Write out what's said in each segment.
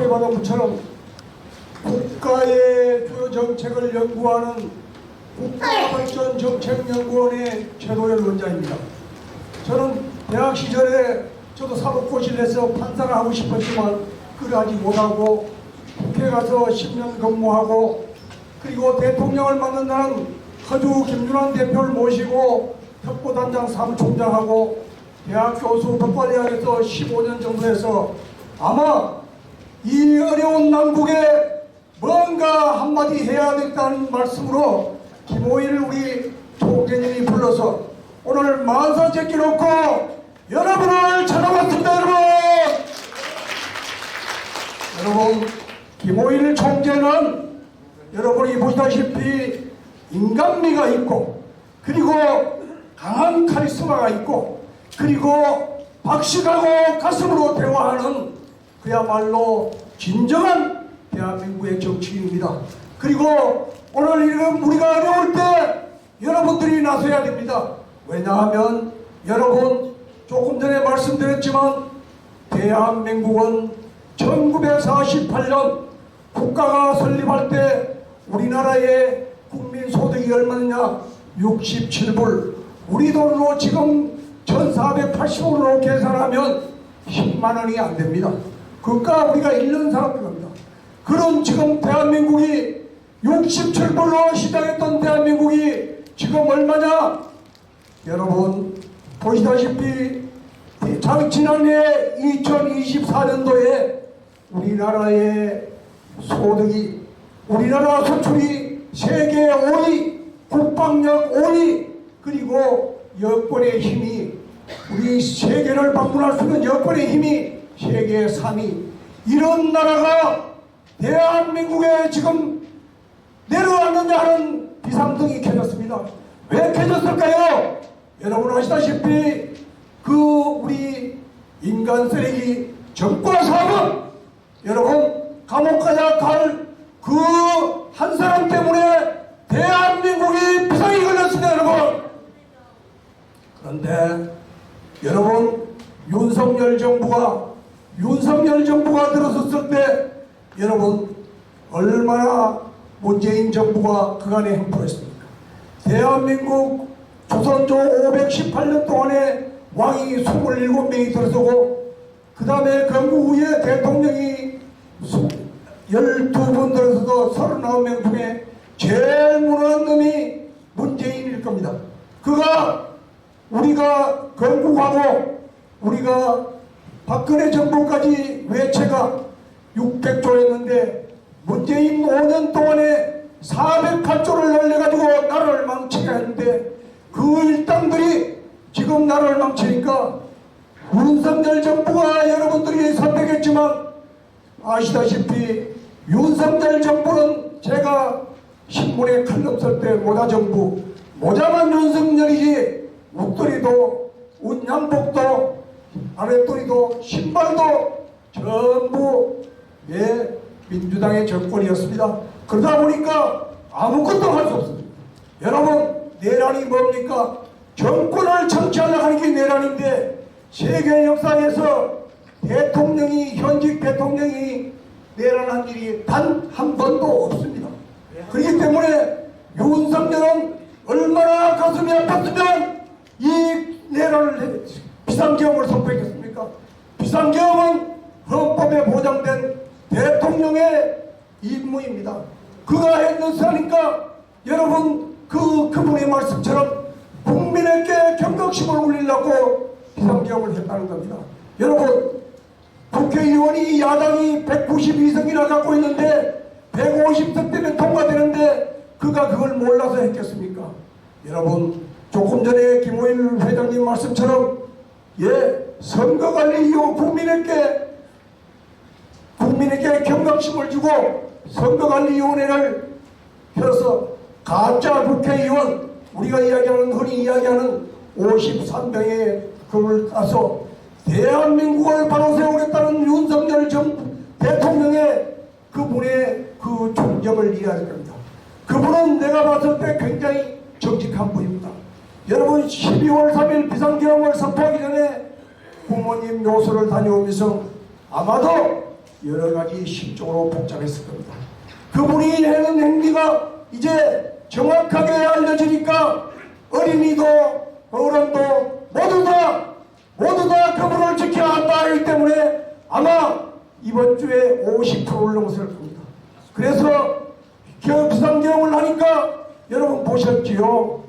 소개받은 것처럼 국가의 주요 정책을 연구하는 국가발전정책연구원의 최도열 원장입니다. 저는 대학 시절에 저도 사법고시에서 판사를 하고 싶었지만 그걸 하지 못하고 국회 가서 10년 근무하고 그리고 대통령을 맡는 나는 허주 김준환 대표를 모시고 특보단장 사무총장하고 대학 교수 법관대학에서 15년 정도 해서 아마 이 어려운 난국에 뭔가 한마디 해야 되겠다는 말씀으로 김호일 우리 총재님이 불러서 오늘 만사 제껴놓고 여러분을 찾아왔습니다. 여러분 김호일 총재는 여러분이 보시다시피 인간미가 있고 그리고 강한 카리스마가 있고 그리고 박식하고 가슴으로 대화하는 그야말로 진정한 대한민국의 정치인입니다. 그리고 오늘 이런 우리가 어려울 때 여러분들이 나서야 됩니다. 왜냐하면 여러분 조금 전에 말씀드렸지만 대한민국은 1948년 국가가 설립할 때 우리나라의 국민소득이 얼마냐 67불 우리 돈으로 지금 1480원으로 계산하면 10만원이 안됩니다. 그러니까 우리가 1년 살았던 겁니다. 그런 지금 대한민국이 67불로 시작했던 대한민국이 지금 얼마냐? 여러분 보시다시피 지난해 2024년도에 우리나라의 소득이 우리나라 수출이 세계 5위 국방력 5위 그리고 여권의 힘이 우리 세계를 방문할 수 있는 여권의 힘이 세계 3위 이런 나라가 대한민국에 지금 내려왔느냐 하는 비상등이 켜졌습니다. 왜 켜졌을까요? 여러분 아시다시피 그 우리 인간 쓰레기 정권 사업은 여러분 감옥 가야 갈 그 한 사람 때문에 대한민국이 비상이 걸렸습니다. 여러분 그런데 여러분 윤석열 정부가 들어섰을 때 여러분 얼마나 문재인 정부가 그간에 행포했습니까? 대한민국 조선조 518년 동안에 왕이 27명이 들어서고 그 다음에 건국 후에 대통령이 12분 들어서도 39명 중에 제일 무능한 놈이 문재인일 겁니다. 그가 우리가 건국하고 우리가 박근혜 정부까지 외채가 600조였는데 문재인 5년 동안에 408조를 날려가지고 나라를 망치게 했는데 그 일당들이 지금 나라를 망치니까 윤석열 정부가 여러분들이 선택했지만 아시다시피 윤석열 정부는 제가 신문에 칼럼 쓸 때 모자 정부 모자만 윤석열이지 옷도리도 옷양복도 아랫도리도 신발도 전부 민주당의 정권이었습니다. 그러다 보니까 아무것도 할 수 없습니다. 여러분 내란이 뭡니까? 정권을 정치하려고 하는 게 내란인데 세계 역사에서 대통령이 현직 대통령이 내란한 일이 단 한 번도 없습니다. 그렇기 때문에 윤석열은 얼마나 가슴이 아팠으면 이 내란을 비상계엄을 선포했겠습니까? 비상계엄은 헌법에 보장된 대통령의 임무입니다. 그가 했으니까 여러분 그분의 말씀처럼 국민에게 경각심을 울리려고 비상계엄을 했다는 겁니다. 여러분 국회의원이 야당이 192석이나 갖고 있는데 150석 때문에 통과되는데 그가 그걸 몰라서 했겠습니까? 여러분 조금 전에 김호일 회장님 말씀처럼 선거관리위원 국민에게 경각심을 주고 선거관리위원회를 펴서 가짜 국회의원 우리가 흔히 이야기하는 53명의 그걸 따서 대한민국을 바로 세우겠다는 윤석열 대통령의 그분의 그 존경을 이해해야 됩니다. 그분은 내가 봤을 때 굉장히 정직한 분입니다. 여러분 12월 3일 비상계엄을 선포하기 전에 부모님 묘소를 다녀오면서 아마도 여러 가지 심적으로 복잡했을 겁니다. 그분이 하는 행위가 이제 정확하게 알려지니까 어린이도 어른도 모두 다 그분을 지켜야 한다 하기 때문에 아마 이번 주에 50%를 넘었을 겁니다. 그래서 비상경을 하니까 여러분 보셨지요?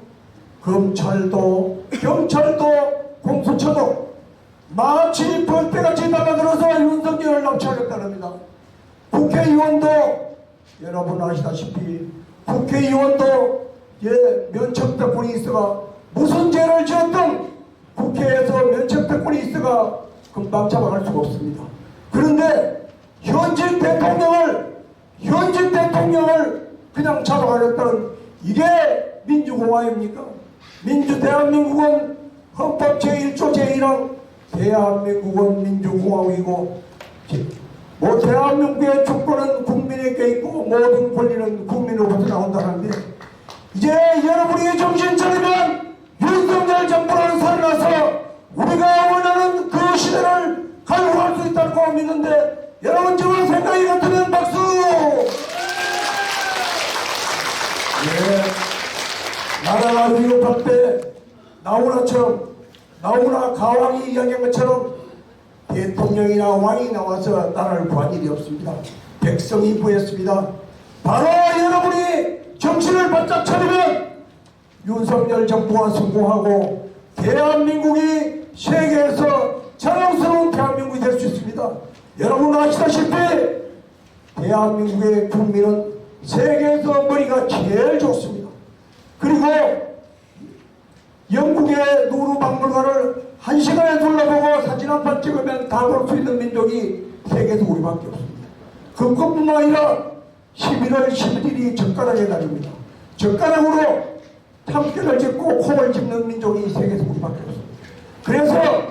경찰도 공수처도 마치 벌떼같이 달라들어서 윤석열을 납치하겠다는 겁니다. 국회의원도 여러분 아시다시피 국회의원도 면책특권이 있어가 무슨 죄를 지었든 국회에서 면책특권이 있어가 금방 잡아갈 수가 없습니다. 그런데 현직 대통령을 그냥 잡아가겠다는 이게 민주공화입니까? 대한민국은 헌법 제1조 제1항 대한민국은 민주공화국이고 대한민국의 주권은 국민에게 있고 모든 권리는 국민으로부터 나온다는데 이제 여러분이 정신 차리면 윤석열 정부를 살아나서 우리가 원하는 그 시대를 갈구할 수 있다고 믿는데 여러분 지금 생각이 같으면 박수! 나라가 위협할 때 나훈아 가왕이 이야기한 것처럼 대통령이나 왕이 나와서 나라를 구한 일이 없습니다. 백성이 구했습니다. 바로 여러분이 정신을 바짝 차리면 윤석열 정부가 성공하고 대한민국이 세계에서 자랑스러운 대한민국이 될 수 있습니다. 여러분 아시다시피 대한민국의 국민은 세계에서 머리가 제일 좋습니다. 그리고 영국의 루브르 박물관을 1시간에 둘러보고 사진 한 판 찍으면 다 볼 수 있는 민족이 세계에서 우리밖에 없습니다. 그것뿐만 아니라 11월 11일이 젓가락의 날입니다. 젓가락으로 참깨를 짚고 콩을 짚는 민족이 세계에서 우리밖에 없습니다. 그래서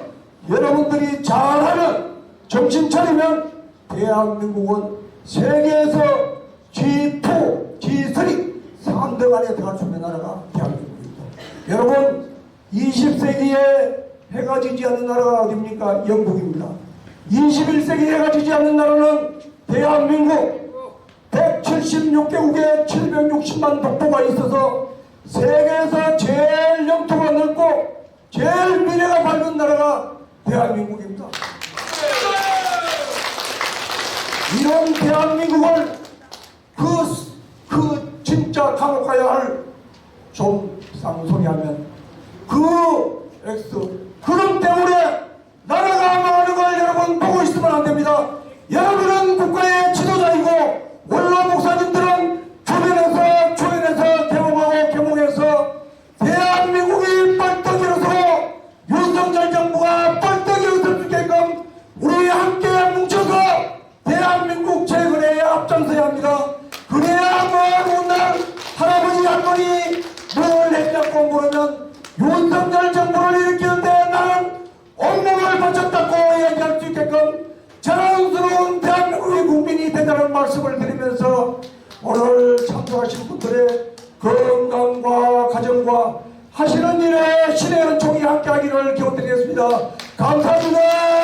여러분들이 잘하면 정신 차리면 대한민국은 세계에서 G2, G3 3등 안에 들어갈 수 있는 나라가 대한민국입니다. 여러분 20세기에 해가 지지 않는 나라가 어디입니까? 영국입니다. 21세기에 해가 지지 않는 나라는 대한민국 176개국에 760만 독보가 있어서 세계에서 제일 영토가 넓고 제일 미래가 밝은 나라가 대한민국입니다. 이런 대한민국을 진짜 감옥 가야 할 좀 쌍소리하면 그런 때문에 나라가 망하는 걸 여러분 보고 있으면 안 됩니다. 여러분은 국가의 지도자이고 원로 목사님들은 초연해서 개몽해서 대한민국이 뻘떡 일어서고 윤석열 정부가 뻘떡 일어설 수 있게끔 우리 함께 뭉쳐서 대한민국 재건에 앞장서야 합니다. 그래야 먼 훗날 할아버지 할머니 뭘 했냐고 물으면 윤석열 정부를 일으키는데 나는 온몸을 바쳤다고 얘기할 수 있게끔 자랑스러운 대한민국의 국민이 되자는 말씀을 드리면서 오늘 참석하신 분들의 건강과 가정과 하시는 일에 신의 은총이 함께하기를 기원드리겠습니다. 감사합니다.